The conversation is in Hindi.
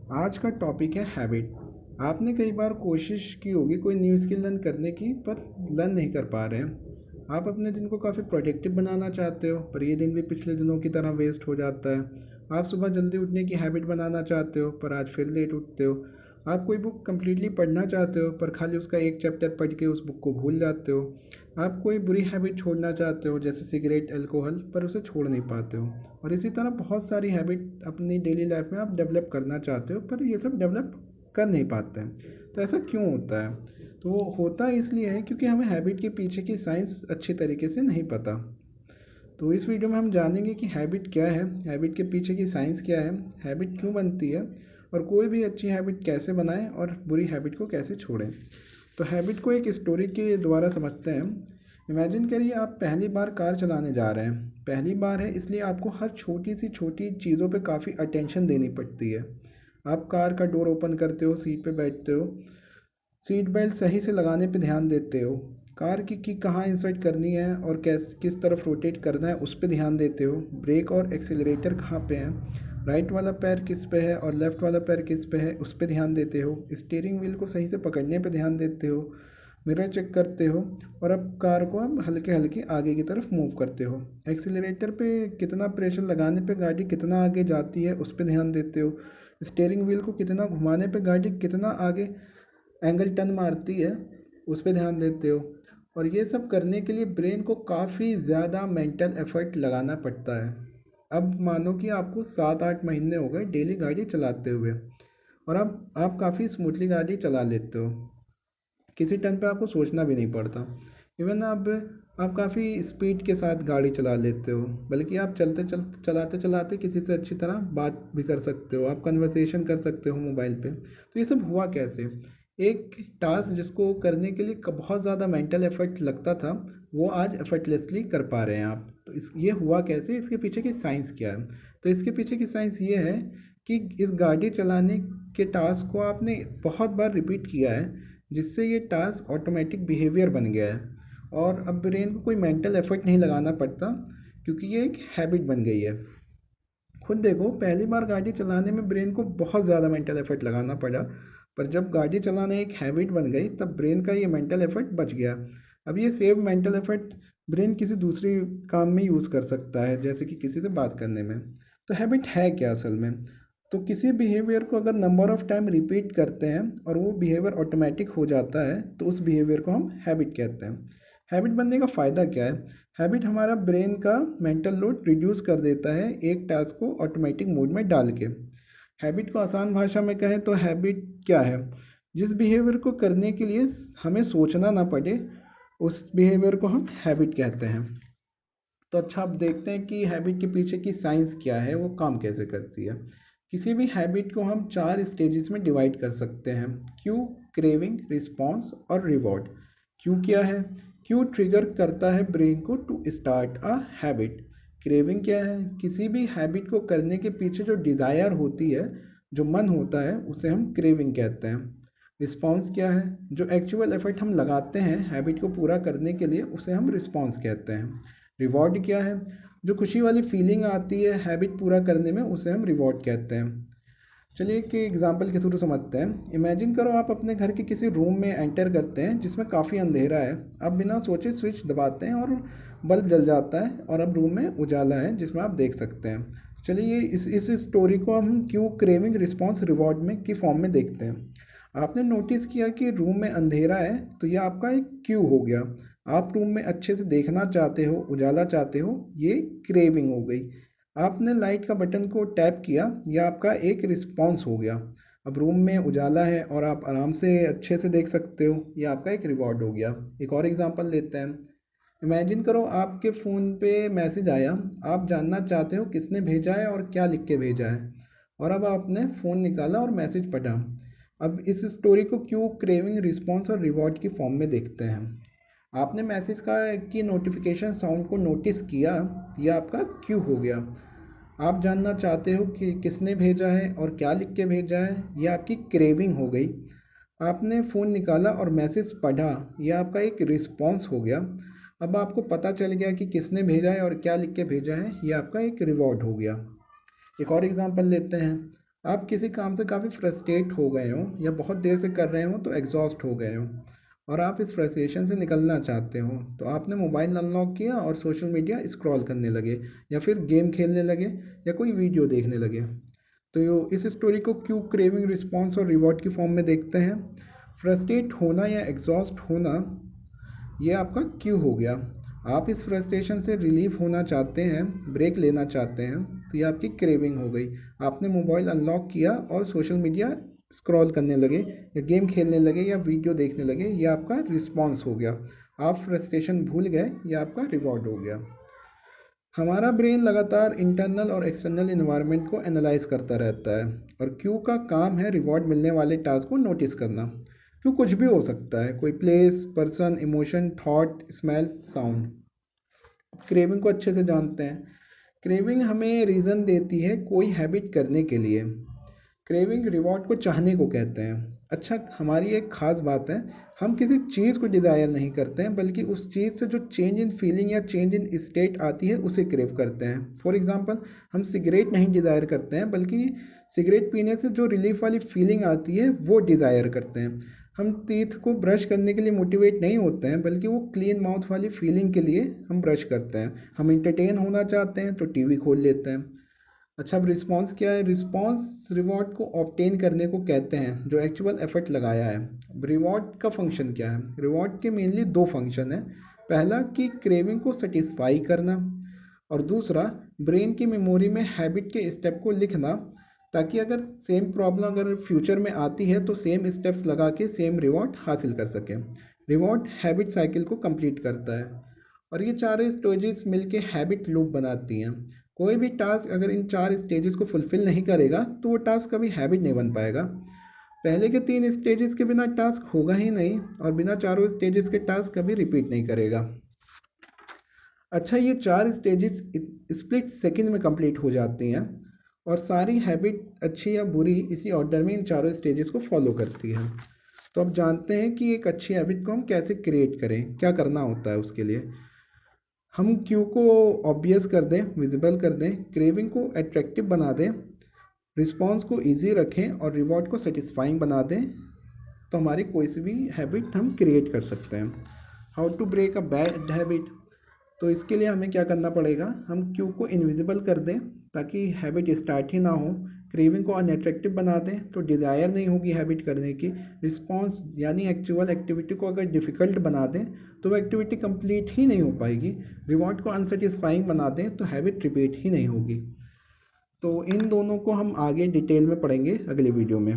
आज का टॉपिक है हैबिट। आपने कई बार कोशिश की होगी कोई न्यू स्किल लर्न करने की, पर लर्न नहीं कर पा रहे हैं। आप अपने दिन को काफ़ी प्रोडक्टिव बनाना चाहते हो, पर ये दिन भी पिछले दिनों की तरह वेस्ट हो जाता है। आप सुबह जल्दी उठने की हैबिट बनाना चाहते हो, पर आज फिर लेट उठते हो। आप कोई बुक कंप्लीटली पढ़ना चाहते हो, पर खाली उसका एक चैप्टर पढ़ के उस बुक को भूल जाते हो। आप कोई बुरी हैबिट छोड़ना चाहते हो, जैसे सिगरेट, अल्कोहल, पर उसे छोड़ नहीं पाते हो। और इसी तरह बहुत सारी हैबिट अपनी डेली लाइफ में आप डेवलप करना चाहते हो, पर ये सब डेवलप कर नहीं पाते हैं। तो ऐसा क्यों होता है? तो वो होता इसलिए है क्योंकि हमें हैबिट के पीछे की साइंस अच्छी तरीके से नहीं पता। तो इस वीडियो में हम जानेंगे कि हैबिट क्या है, हैबिट के पीछे की साइंस क्या है, हैबिट क्यों बनती है, और कोई भी अच्छी हैबिट कैसे बनाएं और बुरी हैबिट को कैसे छोड़ें। तो हैबिट को एक स्टोरी के द्वारा समझते हैं। इमेजिन करिए आप पहली बार कार चलाने जा रहे हैं। पहली बार है इसलिए आपको हर छोटी सी छोटी चीज़ों पे काफ़ी अटेंशन देनी पड़ती है। आप कार का डोर ओपन करते हो, सीट पे बैठते हो, सीट बेल्ट सही से लगाने पे ध्यान देते हो, कार की कहाँ इंसर्ट करनी है और किस तरफ रोटेट करना है उस पे ध्यान देते हो, ब्रेक और एक्सीलरेटर कहाँ पे हैं, राइट वाला पैर किस पे है और लेफ़्ट वाला पैर किस पे है उस पे ध्यान देते हो, स्टीयरिंग व्हील को सही से पकड़ने पे ध्यान देते हो, मिरर चेक करते हो, और अब कार को अब हल्के हल्के आगे की तरफ मूव करते हो। एक्सीलरेटर पे कितना प्रेशर लगाने पे गाड़ी कितना आगे जाती है उस पे ध्यान देते हो। स्टीयरिंग व्हील को कितना घुमाने पे गाड़ी कितना आगे एंगल टर्न मारती है उस पे ध्यान देते हो। और ये सब करने के लिए ब्रेन को काफ़ी ज़्यादा मेंटल एफर्ट लगाना पड़ता है। अब मानो कि आपको 7-8 महीने हो गए डेली गाड़ी चलाते हुए, और अब आप काफ़ी स्मूथली गाड़ी चला लेते हो। किसी टाइम पे आपको सोचना भी नहीं पड़ता। इवन अब आप काफ़ी स्पीड के साथ गाड़ी चला लेते हो, बल्कि आप चलाते चलाते किसी से अच्छी तरह बात भी कर सकते हो, आप कन्वर्सेशन कर सकते हो मोबाइल पे। तो ये सब हुआ कैसे? एक टास्क जिसको करने के लिए बहुत ज़्यादा मेंटल एफर्ट लगता था, वो आज एफर्टलेसली कर पा रहे हैं आप। तो इस ये हुआ कैसे, इसके पीछे की साइंस क्या है? तो इसके पीछे की साइंस ये है कि इस गाड़ी चलाने के टास्क को आपने बहुत बार रिपीट किया है, जिससे ये टास्क ऑटोमेटिक बिहेवियर बन गया है। और अब ब्रेन को कोई मेंटल एफर्ट नहीं लगाना पड़ता, क्योंकि ये एक हैबिट बन गई है। खुद देखो, पहली बार गाड़ी चलाने में ब्रेन को बहुत ज़्यादा मेंटल एफर्ट लगाना पड़ा, पर जब गाड़ी चलाना एक हैबिट बन गई तब ब्रेन का ये मेंटल एफर्ट बच गया। अब ये सेव मेंटल एफर्ट ब्रेन किसी दूसरे काम में यूज़ कर सकता है, जैसे कि किसी से बात करने में। तो हैबिट है क्या असल में? तो किसी बिहेवियर को अगर नंबर ऑफ टाइम रिपीट करते हैं और वो बिहेवियर ऑटोमेटिक हो जाता है, तो उस बिहेवियर को हम हैबिट कहते हैं। हैबिट बनने का फ़ायदा क्या है? हैबिट हमारा ब्रेन का मेंटल लोड रिड्यूस कर देता है एक टास्क को ऑटोमेटिक मोड में डाल के। हैबिट को आसान भाषा में कहें तो हैबिट क्या है? जिस बिहेवियर को करने के लिए हमें सोचना ना पड़े, उस बिहेवियर को हम हैबिट कहते हैं। तो अच्छा, अब देखते हैं कि हैबिट के पीछे की साइंस क्या है, वो काम कैसे करती है। किसी भी हैबिट को हम 4 स्टेजेस में डिवाइड कर सकते हैं: क्यू, क्रेविंग, रिस्पॉन्स और रिवॉर्ड। क्यू क्या है? क्यू ट्रिगर करता है ब्रेन को to start a habit. Craving क्या है? किसी भी हैबिट को करने के पीछे जो डिज़ायर होती है, जो मन होता है, उसे हम क्रेविंग कहते हैं। रिस्पॉन्स क्या है? जो एक्चुअल एफर्ट हम लगाते हैं हैबिट को पूरा करने के लिए, उसे हम रिस्पॉन्स कहते हैं। रिवॉर्ड क्या है? जो खुशी वाली फीलिंग आती है हैबिट पूरा करने में, उसे हम रिवॉर्ड कहते हैं। चलिए एक एग्जांपल के थ्रू समझते हैं। इमेजिन करो आप अपने घर के किसी रूम में एंटर करते हैं जिसमें काफ़ी अंधेरा है। आप बिना सोचे स्विच दबाते हैं और बल्ब जल जाता है, और अब रूम में उजाला है जिसमें आप देख सकते हैं। चलिए इस स्टोरी को हम क्यू, क्रेविंग, रिस्पॉन्स, रिवॉर्ड में की फॉर्म में देखते हैं। आपने नोटिस किया कि रूम में अंधेरा है, तो यह आपका एक क्यू हो गया। आप रूम में अच्छे से देखना चाहते हो, उजाला चाहते हो, ये क्रेविंग हो गई। आपने लाइट का बटन को टैप किया, यह आपका एक रिस्पॉन्स हो गया। अब रूम में उजाला है और आप आराम से अच्छे से देख सकते हो, यह आपका एक रिवॉर्ड हो गया। एक और एग्जांपल लेते हैं। इमेजिन करो आपके फ़ोन पे मैसेज आया। आप जानना चाहते हो किसने भेजा है और क्या लिख के भेजा है, और अब आपने फ़ोन निकाला और मैसेज पढ़ा। अब इस स्टोरी को क्यू, क्रेविंग, रिस्पॉन्स और रिवॉर्ड की फॉर्म में देखते हैं। आपने मैसेज का की नोटिफिकेशन साउंड को नोटिस किया, यह आपका क्यू हो गया। आप जानना चाहते हो कि किसने भेजा है और क्या लिख के भेजा है, यह आपकी क्रेविंग हो गई। आपने फ़ोन निकाला और मैसेज पढ़ा, यह आपका एक रिस्पॉन्स हो गया। अब आपको पता चल गया कि किसने भेजा है और क्या लिख के भेजा है, यह आपका एक रिवॉर्ड हो गया। एक और एग्जांपल लेते हैं। आप किसी काम से काफ़ी फ्रस्ट्रेट हो गए हो या बहुत देर से कर रहे हो तो एग्जॉस्ट हो गए हो और आप इस फ्रस्ट्रेशन से निकलना चाहते हो, तो आपने मोबाइल अनलॉक किया और सोशल मीडिया स्क्रॉल करने लगे या फिर गेम खेलने लगे या कोई वीडियो देखने लगे। तो इस स्टोरी को क्यों क्रेविंग रिस्पॉन्स और रिवॉर्ड की फॉर्म में देखते हैं। फ्रस्ट्रेट होना या एग्जॉस्ट होना, ये आपका क्यों हो गया। आप इस फ्रस्ट्रेशन से रिलीफ होना चाहते हैं, ब्रेक लेना चाहते हैं, तो ये आपकी क्रेविंग हो गई। आपने मोबाइल अनलॉक किया और सोशल मीडिया स्क्रॉल करने लगे या गेम खेलने लगे या वीडियो देखने लगे, ये आपका रिस्पॉन्स हो गया। आप फ्रस्ट्रेशन भूल गए, ये आपका रिवॉर्ड हो गया। हमारा ब्रेन लगातार इंटरनल और एक्सटर्नल इन्वायरमेंट को एनालाइज करता रहता है और क्यू का काम है रिवॉर्ड मिलने वाले टास्क को नोटिस करना। क्यों कुछ भी हो सकता है, कोई place, person, emotion, thought, smell, sound. Craving को अच्छे से जानते हैं। क्रेविंग हमें रीज़न देती है कोई हैबिट करने के लिए। क्रेविंग रिवॉर्ड को चाहने को कहते हैं। अच्छा, हमारी एक ख़ास बात है, हम किसी चीज़ को डिज़ायर नहीं करते हैं, बल्कि उस चीज़ से जो चेंज इन फीलिंग या चेंज इन स्टेट आती है उसे क्रेव करते हैं। फॉर एग्ज़ाम्पल, हम सिगरेट नहीं डिज़ायर करते हैं, बल्कि सिगरेट पीने से जो रिलीफ वाली फीलिंग आती है वो डिज़ायर करते हैं। हम टीथ को ब्रश करने के लिए मोटिवेट नहीं होते हैं, बल्कि वो क्लीन माउथ वाली फीलिंग के लिए हम ब्रश करते हैं। हम इंटरटेन होना चाहते हैं तो टीवी खोल लेते हैं। अच्छा, अब रिस्पॉन्स क्या है। रिस्पॉन्स रिवॉर्ड को ऑब्टेन करने को कहते हैं, जो एक्चुअल एफर्ट लगाया है। रिवॉर्ड का फंक्शन क्या है। रिवॉर्ड के मेनली दो फंक्शन है। पहला कि क्रेविंग को सेटिस्फाई करना, और दूसरा ब्रेन की मेमोरी में हैबिट के स्टेप को लिखना, ताकि अगर सेम प्रॉब्लम अगर फ्यूचर में आती है तो सेम स्टेप्स लगा के सेम रिवॉर्ड हासिल कर सकें। रिवॉर्ड हैबिट साइकिल को कंप्लीट करता है और ये चार स्टेजेस मिलके हैबिट लूप बनाती हैं। कोई भी टास्क अगर इन चार स्टेजेस को फुलफिल नहीं करेगा तो वो टास्क कभी हैबिट नहीं बन पाएगा। पहले के तीन स्टेजेस के बिना टास्क होगा ही नहीं और बिना चारों स्टेजेस के टास्क कभी रिपीट नहीं करेगा। अच्छा, ये चार स्टेजेस स्प्लिट सेकंड में कंप्लीट हो जाती हैं और सारी हैबिट अच्छी या बुरी इसी ऑर्डर में इन चारों स्टेजेस को फॉलो करती है। तो अब जानते हैं कि एक अच्छी हैबिट को हम कैसे क्रिएट करें, क्या करना होता है उसके लिए। हम क्यू को ऑब्वियस कर दें, विजिबल कर दें, क्रेविंग को एट्रैक्टिव बना दें, रिस्पॉन्स को इजी रखें और रिवॉर्ड को सेटिस्फाइंग बना दें, तो हमारी कोई सी भी हैबिट हम क्रिएट कर सकते हैं। How to break a bad habit. तो इसके लिए हमें क्या करना पड़ेगा, हम क्यू को इनविजिबल कर दें ताकि हैबिट स्टार्ट ही ना हो। क्रेविंग को अनएट्रैक्टिव बना दें तो डिज़ायर नहीं होगी हैबिट करने की। रिस्पॉन्स यानी एक्चुअल एक्टिविटी को अगर डिफ़िकल्ट बना दें तो वो एक्टिविटी कंप्लीट ही नहीं हो पाएगी। रिवॉर्ड को अनसेटिस्फाइंग बना दें तो हैबिट रिपीट ही नहीं होगी। तो इन दोनों को हम आगे डिटेल में पढ़ेंगे अगले वीडियो में।